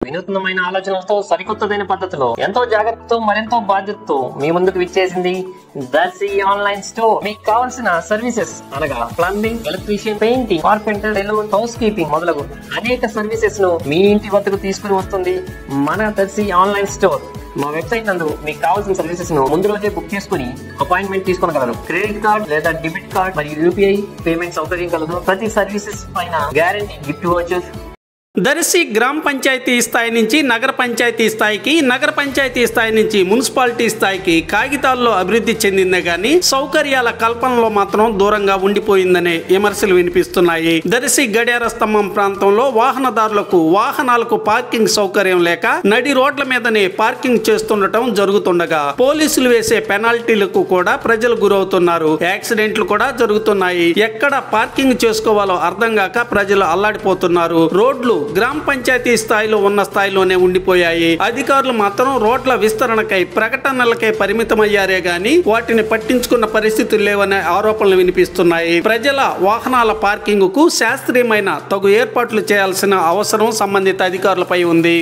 వినూత్నమైన ఆలోచనలతో సరికొత్తదైన పద్ధతిలో ఎంతో జాగ్రత్తతో మరెంతో బాధ్యతతో మీ ముందుకు విచ్చేసింది దర్శి ఆన్లైన్ స్టోర్. మీకు కావాల్సిన సర్వీసెస్ అనగా plumbing, electrician, painting, carpenter, salon, housekeeping మొదలగు అనేక సర్వీసెస్ ను మీ ఇంటి వద్దకు తీసుకుని వస్తుంది మన దర్శి ఆన్లైన్ స్టోర్. మా వెబ్సైట్ నందు మీకు కావాల్సిన సర్వీసెస్ ను ముందు రోజే బుక్ చేసుకుని అపాయింట్మెంట్ తీసుకోగలరు. క్రెడిట్ కార్డ్ లేదా డెబిట్ కార్డ్ మరియు యూపీఐ పేమెంట్ సౌకర్యం కలదు. ప్రతి సర్వీసెస్ పైన గ్యారంటీ, గిఫ్ట్ వోచర్స్. దర్శి గ్రామ పంచాయతీ స్థాయి నుంచి నగర పంచాయతీ స్థాయికి, నగర పంచాయతీ స్థాయి నుంచి మున్సిపాలిటీ స్థాయికి కాగితాల్లో అభివృద్ధి చెందిందే గాని సౌకర్యాల కల్పనలో మాత్రం దూరంగా ఉండిపోయిందనే విమర్శలు వినిపిస్తున్నాయి. దర్శి గడియార స్తంభం ప్రాంతంలో వాహనదారులకు వాహనాలకు పార్కింగ్ సౌకర్యం లేక నడి రోడ్ల మీదనే పార్కింగ్ చేస్తుండటం జరుగుతుండగా పోలీసులు వేసే పెనాల్టీలకు కూడా ప్రజలు గురవుతున్నారు. యాక్సిడెంట్లు కూడా జరుగుతున్నాయి. ఎక్కడ పార్కింగ్ చేసుకోవాలో అర్థం కాక ప్రజలు అల్లాడిపోతున్నారు. రోడ్లు గ్రామ పంచాయతీ స్థాయిలో ఉన్న స్థాయిలోనే ఉండిపోయాయి. అధికారులు మాత్రం రోడ్ల విస్తరణకై ప్రకటనలకై పరిమితమయ్యారే గాని వాటిని పట్టించుకున్న పరిస్థితులు లేవనే ఆరోపణలు వినిపిస్తున్నాయి. ప్రజల వాహనాల పార్కింగ్ కు శాస్త్రీయమైన తగు ఏర్పాట్లు చేయాల్సిన అవసరం సంబంధిత అధికారులపై ఉంది.